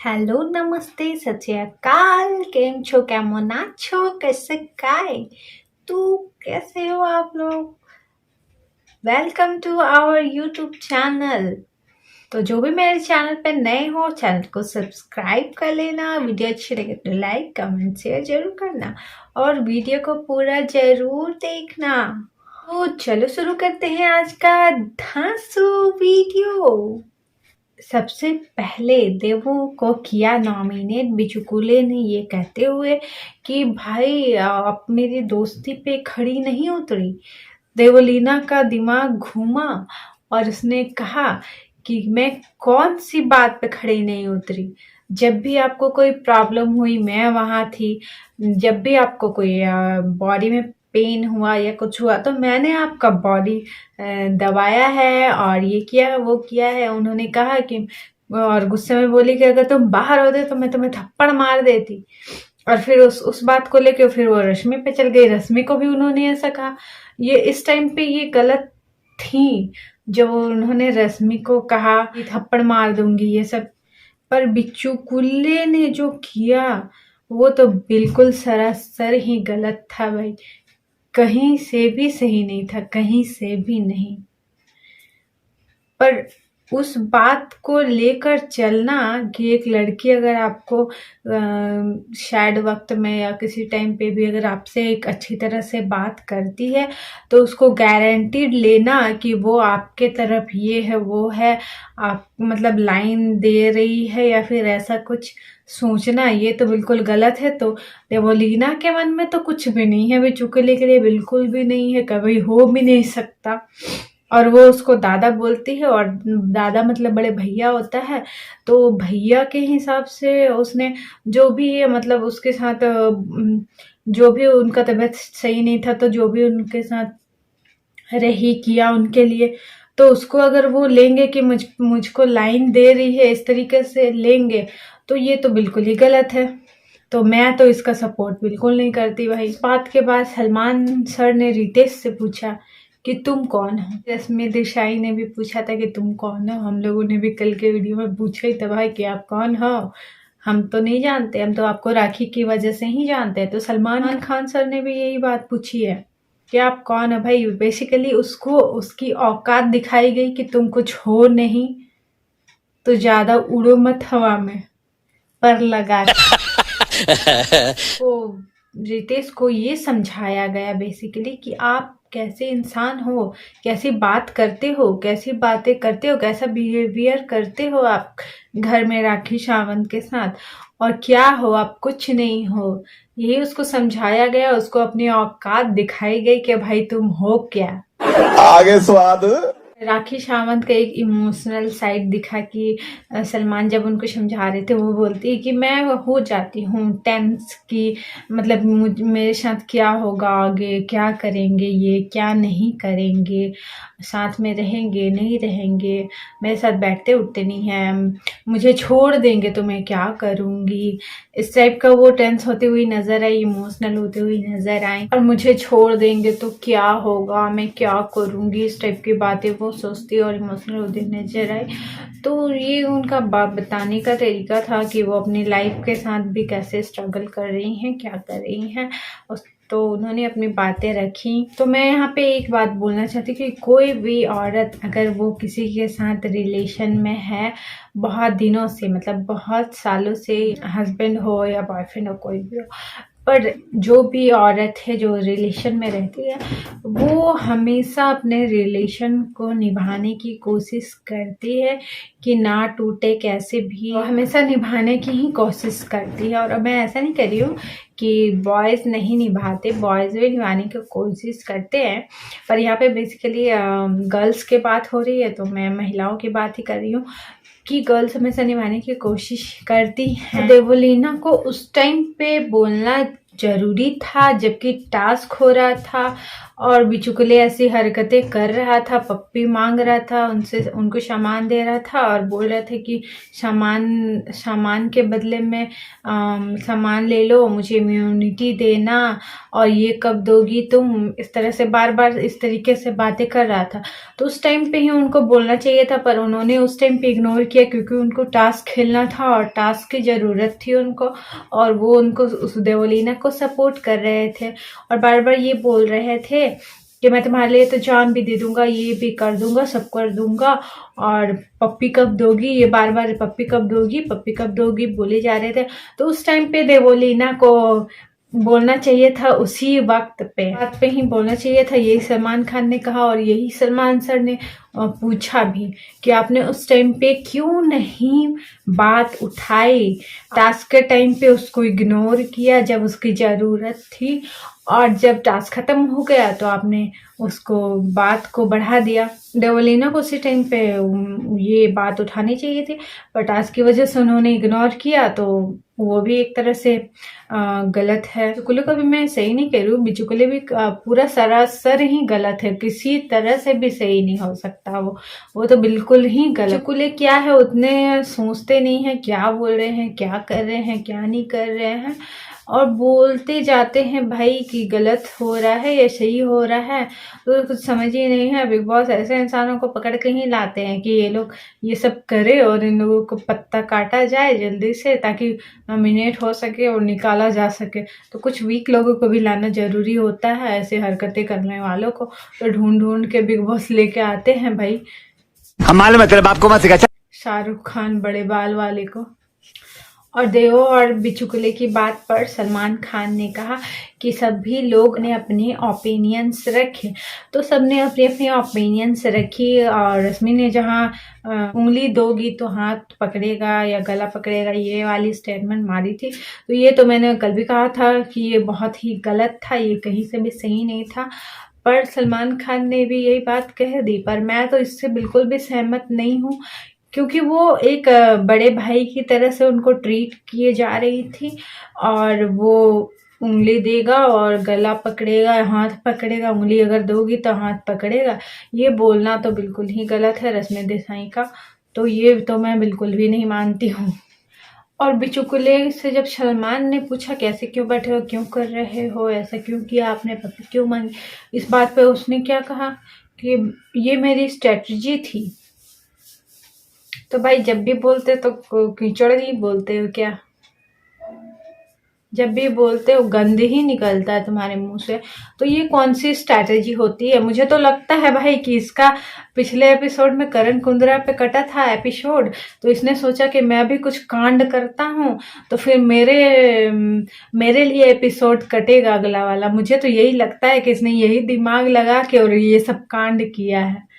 Hello नमस्ते सत श्री अकाल। केम छो, केमन आछो, कैसे काय तू, कैसे हो आप लोग। Welcome to our YouTube channel. तो जो भी मेरे चैनल पे नए हो, चैनल को सब्सक्राइब कर लेना। वीडियो अच्छी लगे तो लाइक कमेंट शेयर जरूर करना और वीडियो को पूरा जरूर देखना। तो चलो शुरू करते हैं आज का धांसू वीडियो। सबसे पहले देवो को किया नॉमिनेट बिचुकुले ने ये कहते हुए कि भाई आप मेरी दोस्ती पे खड़ी नहीं उतरी। देवलीना का दिमाग घूमा और उसने कहा कि मैं कौन सी बात पे खड़ी नहीं उतरी। जब भी आपको कोई प्रॉब्लम हुई मैं वहां थी। जब भी आपको कोई बॉडी में पेन हुआ या कुछ हुआ तो मैंने आपका बॉडी दबाया है और ये किया वो किया है। उन्होंने कहा कि और गुस्से में बोली कि अगर तुम बाहर होते तो मैं तुम्हें थप्पड़ मार देती। और फिर उस बात को लेके फिर वो रश्मि पे चल गई। रश्मि को भी उन्होंने ऐसा कहा। ये इस टाइम पे ये गलत थी जब उन्होंने रश्मि को कहा कि थप्पड़ मार दूंगी ये सब। पर बिच्चू कुल्ले ने जो किया वो तो बिल्कुल सरासर ही गलत था भाई। कहीं से भी सही नहीं था, कहीं से भी नहीं। पर उस बात को लेकर चलना कि एक लड़की अगर आपको शायद वक्त में या किसी टाइम पे भी अगर आपसे एक अच्छी तरह से बात करती है तो उसको गारंटीड लेना कि वो आपके तरफ ये है वो है, आप मतलब लाइन दे रही है या फिर ऐसा कुछ सोचना, ये तो बिल्कुल गलत है। तो देवोलीना के मन में तो कुछ भी नहीं है, बिचुकले के लिए बिल्कुल भी नहीं है, कभी हो भी नहीं सकता। और वो उसको दादा बोलती है और दादा मतलब बड़े भैया होता है। तो भैया के हिसाब से उसने जो भी मतलब उसके साथ जो भी उनका तबीयत सही नहीं था तो जो भी उनके साथ रही किया उनके लिए, तो उसको अगर वो लेंगे कि मुझको लाइन दे रही है इस तरीके से लेंगे तो ये तो बिल्कुल ही गलत है। तो मैं तो इसका सपोर्ट बिल्कुल नहीं करती भाई। इस बात के बाद सलमान सर ने रितेश से पूछा कि तुम कौन हो। रश्मि देसाई ने भी पूछा था कि तुम कौन हो। हम लोगों ने भी कल के वीडियो में पूछा ही था भाई कि आप कौन हो। हम तो नहीं जानते, हम तो आपको राखी की वजह से ही जानते हैं। तो सलमान खान सर ने भी यही बात पूछी है कि आप कौन हो भाई। बेसिकली उसको उसकी औकात दिखाई गई कि तुम कुछ हो नहीं तो ज्यादा उड़ो मत हवा में पर लगा तो रितेश को ये समझाया गया बेसिकली कि आप कैसे इंसान हो, कैसी बात करते हो, कैसी बातें करते हो, कैसा बिहेवियर करते हो आप घर में राखी सावंत के साथ, और क्या हो आप कुछ नहीं हो। यही उसको समझाया गया, उसको अपनी औकात दिखाई गई कि भाई तुम हो क्या। आगे स्वाद। राखी सावंत का एक इमोशनल साइड दिखा कि सलमान जब उनको समझा रहे थे वो बोलती है कि मैं हो जाती हूँ टेंस की, मतलब मेरे साथ क्या होगा आगे, क्या करेंगे ये क्या नहीं करेंगे, साथ में रहेंगे नहीं रहेंगे, मेरे साथ बैठते उठते नहीं हैं, मुझे छोड़ देंगे तो मैं क्या करूँगी। इस टाइप का वो टेंस होती हुई नजर आई, इमोशनल होती हुई नजर आई। और मुझे छोड़ देंगे तो क्या होगा, मैं क्या करूँगी, इस टाइप की बातें वो सोचती और इमोशनल होती नजर आई। तो ये उनका बताने का तरीका था कि वो अपनी लाइफ के साथ भी कैसे स्ट्रगल कर रही हैं, क्या कर रही हैं। तो उन्होंने अपनी बातें रखी। तो मैं यहाँ पे एक बात बोलना चाहती कि कोई भी औरत अगर वो किसी के साथ रिलेशन में है बहुत दिनों से, मतलब बहुत सालों से, हस्बैंड हो या बॉयफ्रेंड हो कोई भी हो, पर जो भी औरत है जो रिलेशन में रहती है वो हमेशा अपने रिलेशन को निभाने की कोशिश करती है कि ना टूटे कैसे भी, हमेशा निभाने की ही कोशिश करती है। और मैं ऐसा नहीं कर रही हूँ कि बॉयज़ नहीं निभाते, बॉयज़ भी निभाने की कोशिश करते हैं, पर यहाँ पे बेसिकली गर्ल्स की बात हो रही है तो मैं महिलाओं की बात ही कर रही हूँ कि गर्ल्स हमेशा निभाने की कोशिश करती हैं। देवोलीना को उस टाइम पे बोलना जरूरी था, जबकि टास्क हो रहा था और बिचुकले ऐसी हरकतें कर रहा था, पप्पी मांग रहा था उनसे, उनको सामान दे रहा था और बोल रहा था कि सामान के बदले में सामान ले लो, मुझे इम्यूनिटी देना और ये कब दोगी तुम, इस तरह से बार बार इस तरीके से बातें कर रहा था। तो उस टाइम पे ही उनको बोलना चाहिए था, पर उन्होंने उस टाइम पे इग्नोर किया, क्योंकि उनको टास्क खेलना था और टास्क की ज़रूरत थी उनको, और वो उनको उस देवलीना को सपोर्ट कर रहे थे और बार बार ये बोल रहे थे कि मैं तुम्हारे लिए तो जान भी दे दूंगा, ये भी कर दूंगा, सब कर दूंगा, और पप्पी कब दोगी, ये बार बार पप्पी कब दोगी, पप्पी कब दोगी बोले जा रहे थे। तो उस टाइम पे देवोलीना को बोलना चाहिए था, उसी वक्त पे बात पे ही बोलना चाहिए था। यही सलमान खान ने कहा और यही सलमान सर ने पूछा भी कि आपने उस टाइम पे क्यों नहीं बात उठाई, टास्क के टाइम पे उसको इग्नोर किया जब उसकी ज़रूरत थी, और जब टास्क खत्म हो गया तो आपने उसको बात को बढ़ा दिया। देवलीना को उसी टाइम पे ये बात उठानी चाहिए थी, पर टास्क की वजह से उन्होंने इग्नोर किया, तो वो भी एक तरह से गलत है। बिचुकले को भी मैं सही नहीं कह रही हूँ, बिचुकले भी पूरा सरासर ही गलत है, किसी तरह से भी सही नहीं हो सकता वो तो बिल्कुल ही गलत। बिचुकले क्या है, उतने सोचते नहीं है क्या बोल रहे हैं, क्या कर रहे हैं, क्या नहीं कर रहे हैं, और बोलते जाते हैं भाई कि गलत हो रहा है या सही हो रहा है, तो कुछ समझ ही नहीं है। बिग बॉस ऐसे इंसानों को पकड़ के ही लाते हैं कि ये लोग ये सब करे और इन लोगों को पत्ता काटा जाए जल्दी से, ताकि नॉमिनेट हो सके और निकाला जा सके। तो कुछ वीक लोगों को भी लाना जरूरी होता है, ऐसे हरकतें करने वालों को तो ढूंढ ढूंढ के बिग बॉस लेके आते हैं भाई। हम मालूम है तेरे बाप को मत सिखा। शाहरुख खान बड़े बाल वाले को। और देवो और बिचुकले की बात पर सलमान खान ने कहा कि सभी लोग ने अपने ओपिनियंस रखे, तो सबने अपनी अपनी ओपिनियंस रखी, और रश्मि ने जहाँ उंगली दोगी तो हाथ पकड़ेगा या गला पकड़ेगा, ये वाली स्टेटमेंट मारी थी। तो ये तो मैंने कल भी कहा था कि ये बहुत ही गलत था, ये कहीं से भी सही नहीं था, पर सलमान खान ने भी यही बात कह दी। पर मैं तो इससे बिल्कुल भी सहमत नहीं हूँ, क्योंकि वो एक बड़े भाई की तरह से उनको ट्रीट किए जा रही थी, और वो उंगली देगा और गला पकड़ेगा, हाथ पकड़ेगा, उंगली अगर दोगी तो हाथ पकड़ेगा, ये बोलना तो बिल्कुल ही गलत है रश्मि देसाई का। तो ये तो मैं बिल्कुल भी नहीं मानती हूँ। और बिचुकले से जब सलमान ने पूछा कैसे क्यों बैठे हो, क्यों कर रहे हो, ऐसा क्यों किया आपने, पप्पी क्यों मांगी, इस बात पे उसने क्या कहा कि ये मेरी स्ट्रेटजी थी। तो भाई जब भी बोलते तो कीचड़ ही बोलते हो क्या, जब भी बोलते हो गंद ही निकलता है तुम्हारे मुंह से, तो ये कौन सी स्ट्रैटेजी होती है। मुझे तो लगता है भाई कि इसका पिछले एपिसोड में करण कुंद्रा पे कटा था एपिसोड, तो इसने सोचा कि मैं भी कुछ कांड करता हूँ तो फिर मेरे लिए एपिसोड कटेगा अगला वाला। मुझे तो यही लगता है कि इसने यही दिमाग लगा के और ये सब कांड किया है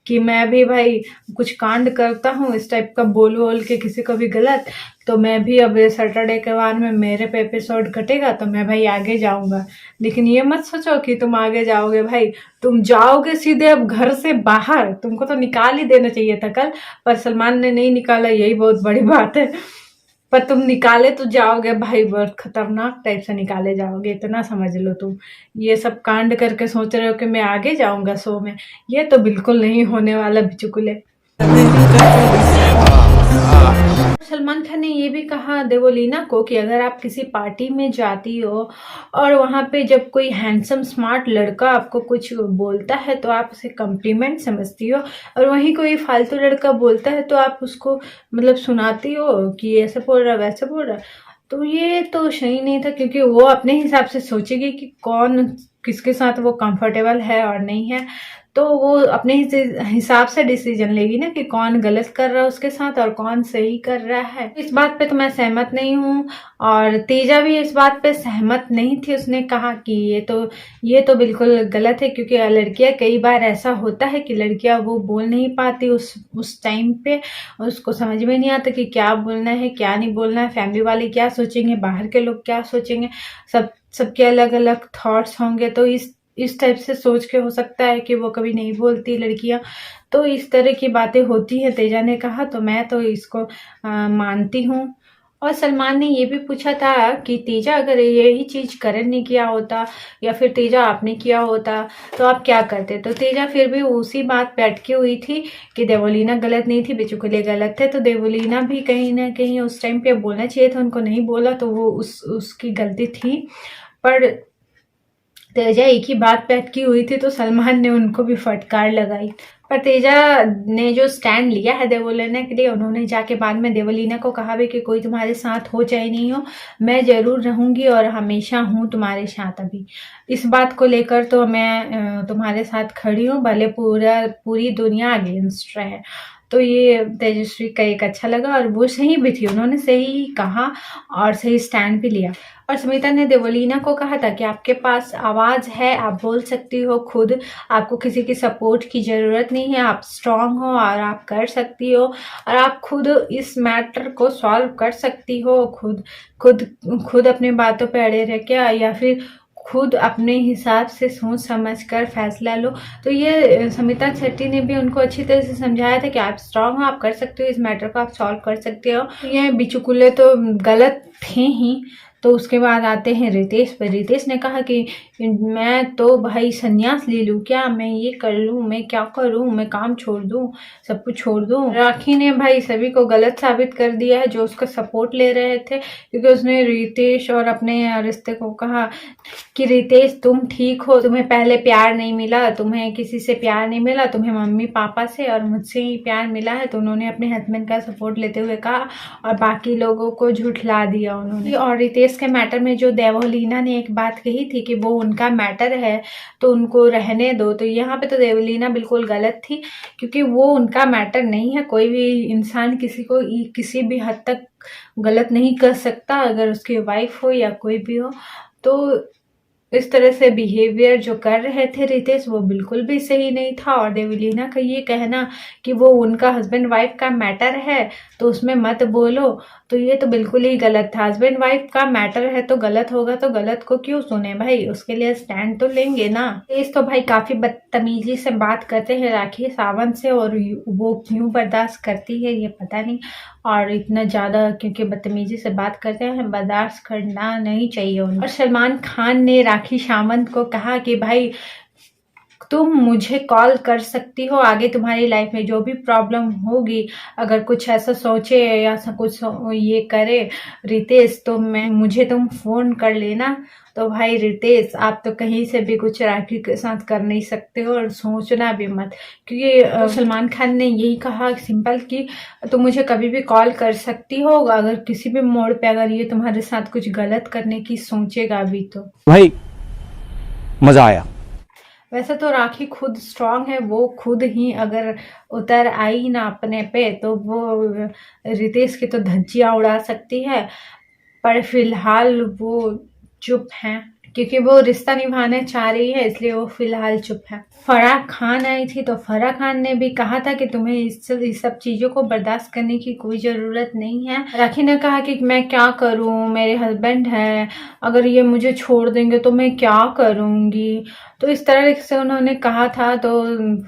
कि मैं भी भाई कुछ कांड करता हूँ इस टाइप का बोल के किसी को भी गलत, तो मैं भी अब सैटरडे के बाद में मेरे पे एपिसोड कटेगा तो मैं भाई आगे जाऊंगा। लेकिन ये मत सोचो कि तुम आगे जाओगे भाई, तुम जाओगे सीधे अब घर से बाहर, तुमको तो निकाल ही देना चाहिए था कल, पर सलमान ने नहीं निकाला, यही बहुत बड़ी बात है। पर तुम निकाले तो जाओगे भाई, बहुत खतरनाक टाइप से निकाले जाओगे, इतना समझ लो तुम। ये सब कांड करके सोच रहे हो कि मैं आगे जाऊंगा शो में, ये तो बिल्कुल नहीं होने वाला बिचुकले। सलमान खान ने ये भी कहा देवोलीना को कि अगर आप किसी पार्टी में जाती हो और वहां पे जब कोई हैंडसम स्मार्ट लड़का आपको कुछ बोलता है तो आप उसे कॉम्प्लीमेंट समझती हो, और वहीं कोई फालतू लड़का बोलता है तो आप उसको मतलब सुनाती हो कि ऐसे बोल रहा वैसे बोल रहा। तो ये तो सही नहीं था, क्योंकि वो अपने हिसाब से सोचेगी कि कौन किसके साथ वो कंफर्टेबल है और नहीं है, तो वो अपने हिसाब से डिसीजन लेगी ना कि कौन गलत कर रहा है उसके साथ और कौन सही कर रहा है। इस बात पे तो मैं सहमत नहीं हूँ, और तेजा भी इस बात पे सहमत नहीं थी। उसने कहा कि ये तो बिल्कुल गलत है, क्योंकि लड़कियां कई बार ऐसा होता है कि लड़कियां वो बोल नहीं पाती उस टाइम पे, उसको समझ में नहीं आता कि क्या बोलना है क्या नहीं बोलना है, फैमिली वाले क्या सोचेंगे, बाहर के लोग क्या सोचेंगे, सबके अलग अलग थॉट्स होंगे। तो इस टाइप से सोच के हो सकता है कि वो कभी नहीं बोलती लड़कियां, तो इस तरह की बातें होती है तेजा ने कहा, तो मैं तो इसको मानती हूँ। और सलमान ने ये भी पूछा था कि तेजा अगर यही चीज करण ने किया होता या फिर तेजा आपने किया होता तो आप क्या करते। तो तेजा फिर भी उसी बात पे अटकी हुई थी कि देवोलीना गलत नहीं थी, बिचुकुले गलत थे। तो देवोलीना भी कहीं ना कहीं उस टाइम पे बोलना चाहिए था, उनको नहीं बोला तो वो उसकी गलती थी। पर तेजा एक ही बात पे अटकी हुई थी तो सलमान ने उनको भी फटकार लगाई। पर तेजा ने जो स्टैंड लिया है देवोलीना के लिए, उन्होंने जाके बाद में देवोलीना को कहा भी कि कोई तुम्हारे साथ हो चाहे नहीं हो, मैं जरूर रहूंगी और हमेशा हूँ तुम्हारे साथ। अभी इस बात को लेकर तो मैं तुम्हारे साथ खड़ी हूँ, भले पूरी दुनिया अगेंस्ट रहे। तो ये तेजस्वी का एक अच्छा लगा और वो सही भी थी, उन्होंने सही कहा और सही स्टैंड भी लिया। और स्मिता ने देवोलीना को कहा था कि आपके पास आवाज है, आप बोल सकती हो खुद, आपको किसी की सपोर्ट की जरूरत नहीं है, आप स्ट्रांग हो और आप कर सकती हो और आप खुद इस मैटर को सॉल्व कर सकती हो। खुद खुद खुद अपनी बातों पे अड़े रह के या फिर खुद अपने हिसाब से सोच समझ कर फैसला लो। तो ये समिता शेट्टी ने भी उनको अच्छी तरह से समझाया था कि आप स्ट्रांग हो, आप कर सकते हो, इस मैटर को आप सॉल्व कर सकते हो। ये बिचुकुले तो गलत थे ही। तो उसके बाद आते हैं रितेश पर। रितेश ने कहा कि मैं तो भाई संन्यास ले लूं क्या, मैं ये कर लूं, मैं क्या करूं, मैं काम छोड़ दूं, सब कुछ छोड़ दूं। राखी ने भाई सभी को गलत साबित कर दिया है जो उसका सपोर्ट ले रहे थे, क्योंकि उसने रितेश और अपने रिश्ते को कहा कि रितेश तुम ठीक हो, तुम्हें पहले प्यार नहीं मिला, तुम्हें किसी से प्यार नहीं मिला, तुम्हें मम्मी पापा से और मुझसे ही प्यार मिला है। तो उन्होंने अपने हस्बैंड का सपोर्ट लेते हुए कहा और बाकी लोगों को झुठला दिया उन्होंने। और रितेश के मैटर में जो देवोलीना ने एक बात कही थी कि वो उनका मैटर है तो उनको रहने दो, तो यहाँ पे तो देवोलीना बिल्कुल गलत थी, क्योंकि वो उनका मैटर नहीं है। कोई भी इंसान किसी को किसी भी हद तक गलत नहीं कर सकता, अगर उसकी वाइफ हो या कोई भी हो। तो इस तरह से बिहेवियर जो कर रहे थे रितेश, वो बिल्कुल भी सही नहीं था। और देवलीना का ये कहना कि वो उनका हस्बैंड वाइफ का मैटर है तो उसमें मत बोलो, तो ये तो बिल्कुल ही गलत था। हस्बैंड वाइफ का मैटर है तो गलत होगा, तो गलत को क्यों सुने भाई, उसके लिए स्टैंड तो लेंगे ना। इस तो भाई काफी बदतमीजी से बात करते हैं राखी सावंत से, और वो क्यों बर्दाश्त करती है ये पता नहीं। और इतना ज्यादा क्योंकि बदतमीजी से बात करते हैं, बर्दाश्त करना नहीं चाहिए उन्हें। और सलमान खान ने राखी सावंत को कहा कि भाई तुम मुझे कॉल कर सकती हो, आगे तुम्हारी लाइफ में जो भी प्रॉब्लम होगी, अगर कुछ ऐसा सोचे या कुछ ये करे रितेश, तो मुझे तुम फोन कर लेना। तो भाई रितेश, आप तो कहीं से भी कुछ राखी के साथ कर नहीं सकते हो और सोचना भी मत, क्योंकि सलमान खान ने यही कहा सिंपल कि तुम मुझे कभी भी कॉल कर सकती हो, अगर किसी भी मोड़ पे अगर ये तुम्हारे साथ कुछ गलत करने की सोचेगा भी तो। भाई मजा आया। वैसे तो राखी खुद स्ट्रांग है, वो खुद ही अगर उतर आई ना अपने पे तो वो रितेश की तो धज्जियां उड़ा सकती है। पर फिलहाल वो चुप हैं, क्योंकि वो रिश्ता निभाना चाह रही है, इसलिए वो फिलहाल चुप है। फराह खान आई थी तो फराह खान ने भी कहा था कि तुम्हें इस सब चीजों को बर्दाश्त करने की कोई जरूरत नहीं है। राखी ने कहा कि मैं क्या करूं, मेरे हस्बैंड है, अगर ये मुझे छोड़ देंगे तो मैं क्या करूंगी। तो इस तरह से उन्होंने कहा था। तो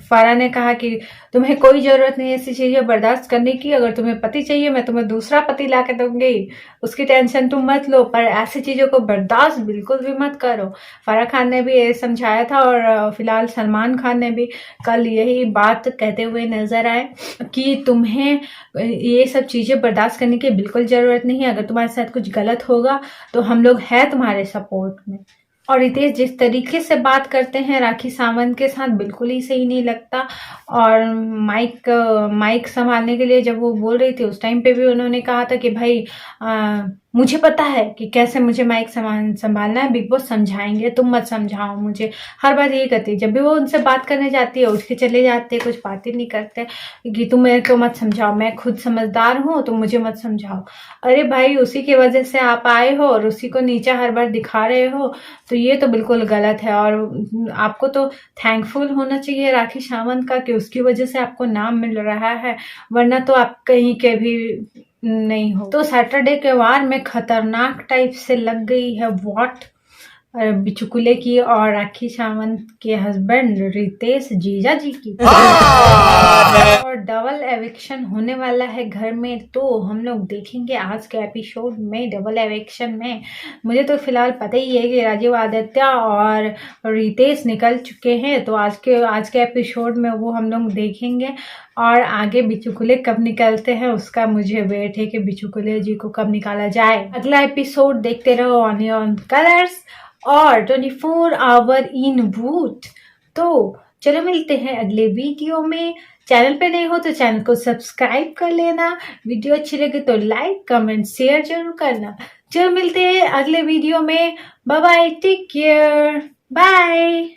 फराह ने कहा कि तुम्हें कोई जरूरत नहीं ऐसी चीजें बर्दाश्त करने की, अगर तुम्हें पति चाहिए मैं तुम्हें दूसरा पति ला के दूंगी, उसकी टेंशन तुम मत लो, पर ऐसी चीजों को बर्दाश्त बिल्कुल भी मत करो। फराह खान ने भी ये समझाया था। और फिलहाल सलमान खान ने भी कल यही बात कहते हुए नजर आए कि तुम्हें ये सब चीजें बर्दाश्त करने की बिल्कुल जरूरत नहीं है, अगर तुम्हारे साथ कुछ गलत होगा तो हम लोग हैं तुम्हारे सपोर्ट में। और रितेश जिस तरीके से बात करते हैं राखी सावंत के साथ बिल्कुल ही सही नहीं लगता। और माइक संभालने के लिए जब वो बोल रही थी उस टाइम पे भी उन्होंने कहा था कि भाई मुझे पता है कि कैसे मुझे माइक संभालना है, बिग बॉस समझाएंगे, तुम मत समझाओ मुझे। हर बार यही करती है, जब भी वो उनसे बात करने जाती है उठ के चले जाते हैं, कुछ बात ही नहीं करते कि तुम मेरे को मत समझाओ, मैं खुद समझदार हूँ, तुम मुझे मत समझाओ। अरे भाई उसी की वजह से आप आए हो और उसी को नीचा हर बार दिखा रहे हो, तो ये तो बिल्कुल गलत है। और आपको तो थैंकफुल होना चाहिए राखी सावंत का कि उसकी वजह से आपको नाम मिल रहा है, वरना तो आप कहीं के भी नहीं हो। तो सैटरडे के वार में खतरनाक टाइप से लग गई है वॉट बिचुकुले की और राखी सावंत के हस्बैंड रितेश जीजा जी की। और डबल एविक्शन होने वाला है घर में, तो हम लोग देखेंगे आज के एपिसोड में डबल एविक्शन में। मुझे तो फिलहाल पता ही है कि राजीव आदित्य और रितेश निकल चुके हैं, तो आज के एपिसोड में वो हम लोग देखेंगे। और आगे बिचुकुले कब निकलते हैं उसका मुझे वेट है कि बिचुकुले जी को कब निकाला जाए। अगला एपिसोड देखते रहो ऑनियन कलर्स और 24 आवर इन भूत। तो चलो मिलते हैं अगले वीडियो में। चैनल पे नहीं हो तो चैनल को सब्सक्राइब कर लेना। वीडियो अच्छी लगे तो लाइक कमेंट शेयर जरूर करना। चलो मिलते हैं अगले वीडियो में। Bye bye, take care, bye.